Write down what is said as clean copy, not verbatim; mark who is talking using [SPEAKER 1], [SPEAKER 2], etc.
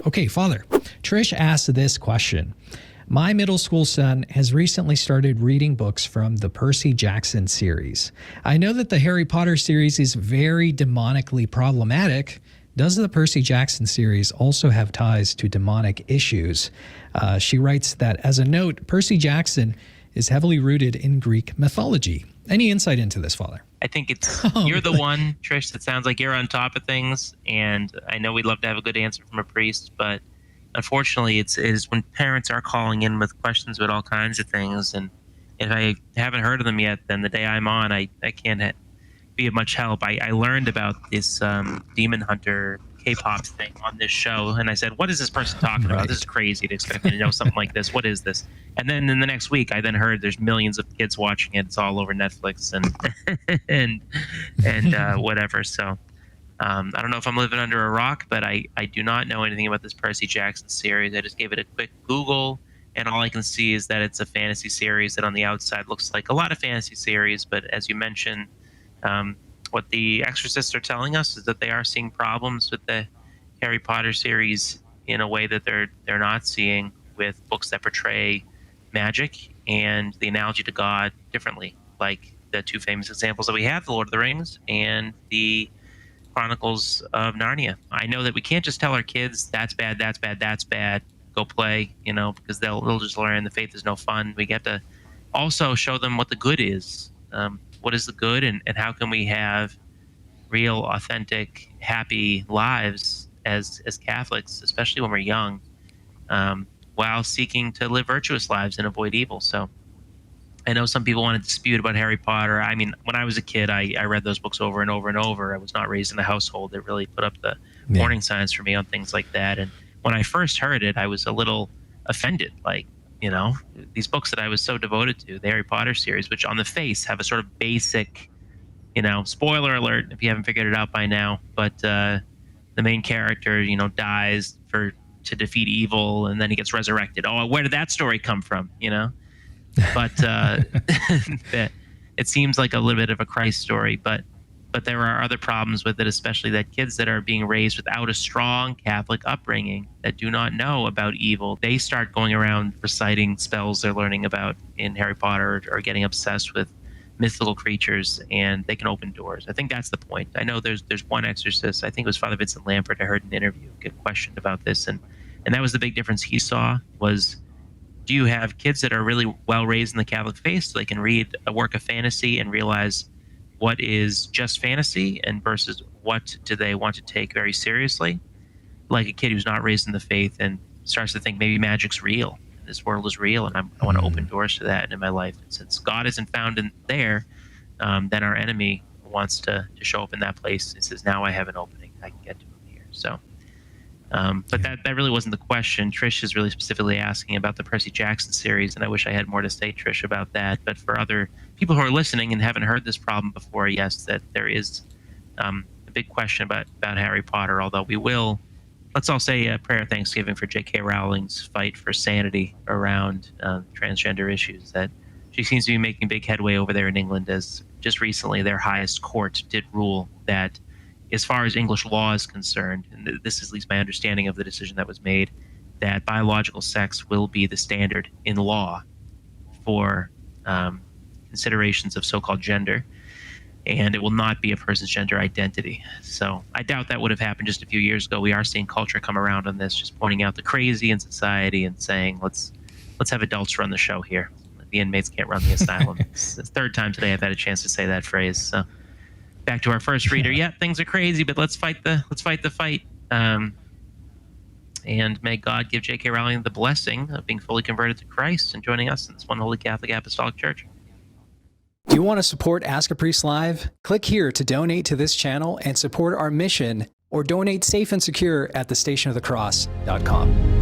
[SPEAKER 1] Okay, Father, Trish asked this question. My middle school son has recently started reading books from the Percy Jackson series. I know that the Harry Potter series is very demonically problematic. Does the Percy Jackson series also have ties to demonic issues? She writes that, as a note, Percy Jackson is heavily rooted in Greek mythology. Any insight into this, Father?
[SPEAKER 2] I think you're the one, Trish, that sounds like you're on top of things. And I know we'd love to have a good answer from a priest, but unfortunately, it is when parents are calling in with questions about all kinds of things. And if I haven't heard of them yet, then the day I'm on, I can't be of much help. I learned about this Demon Hunter K-pop thing on this show, and I said, what is this person talking about? This is crazy to expect me to know something like this. What is this? And then in the next week, I then heard there's millions of kids watching it. It's all over Netflix and whatever. So I don't know if I'm living under a rock, but I do not know anything about this Percy Jackson series. I just gave it a quick Google, and all I can see is that it's a fantasy series that on the outside looks like a lot of fantasy series. But as you mentioned, what the exorcists are telling us is that they are seeing problems with the Harry Potter series in a way that they're not seeing with books that portray magic and the analogy to God differently, like the two famous examples that we have, The Lord of the Rings and the Chronicles of Narnia. I know that we can't just tell our kids, that's bad, that's bad, that's bad, go play, because they'll just learn the faith is no fun. We get to also show them what the good is. What is the good, and how can we have real, authentic, happy lives as Catholics, especially when we're young, while seeking to live virtuous lives and avoid evil. So I know some people want to dispute about Harry Potter. I mean, when I was a kid, I read those books over and over and over. I was not raised in a household that really put up the warning signs for me on things like that. And when I first heard it, I was a little offended, like, these books that I was so devoted to, the Harry Potter series, which on the face have a sort of basic, spoiler alert if you haven't figured it out by now, but the main character, dies to defeat evil, and then he gets resurrected. Oh, where did that story come from? But it seems like a little bit of a Christ story, but there are other problems with it, especially that kids that are being raised without a strong Catholic upbringing, that do not know about evil, they start going around reciting spells they're learning about in Harry Potter, or getting obsessed with mythical creatures, and they can open doors. I think that's the point. I know there's one exorcist, I think it was Father Vincent Lampert, I heard in an interview, get questioned about this, and that was the big difference he saw was, do you have kids that are really well raised in the Catholic faith so they can read a work of fantasy and realize what is just fantasy and versus what do they want to take very seriously? Like a kid who's not raised in the faith and starts to think maybe magic's real, this world is real, and I want to open doors to that in my life. And since God isn't found in there, then our enemy wants to show up in that place. It says, now I have an opening, I can get to him here. So, but that really wasn't the question. Trish is really specifically asking about the Percy Jackson series, and I wish I had more to say, Trish, about that. But for other people who are listening and haven't heard this problem before, yes, that there is a big question about Harry Potter, although we will, let's all say a prayer of thanksgiving for J.K. Rowling's fight for sanity around transgender issues, that she seems to be making big headway over there in England, as just recently their highest court did rule that, as far as English law is concerned, and this is at least my understanding of the decision that was made, that biological sex will be the standard in law for considerations of so-called gender, and it will not be a person's gender identity. So I doubt that would have happened just a few years ago. We are seeing culture come around on this, just pointing out the crazy in society and saying, let's have adults run the show here. The inmates can't run the asylum. It's the third time today I've had a chance to say that phrase. So back to our first reader. Yeah, things are crazy, but let's fight the fight. And may God give J.K. Rowling the blessing of being fully converted to Christ and joining us in this one holy Catholic Apostolic Church.
[SPEAKER 1] Do you want to support Ask a Priest Live? Click here to donate to this channel and support our mission, or donate safe and secure at thestationofthecross.com.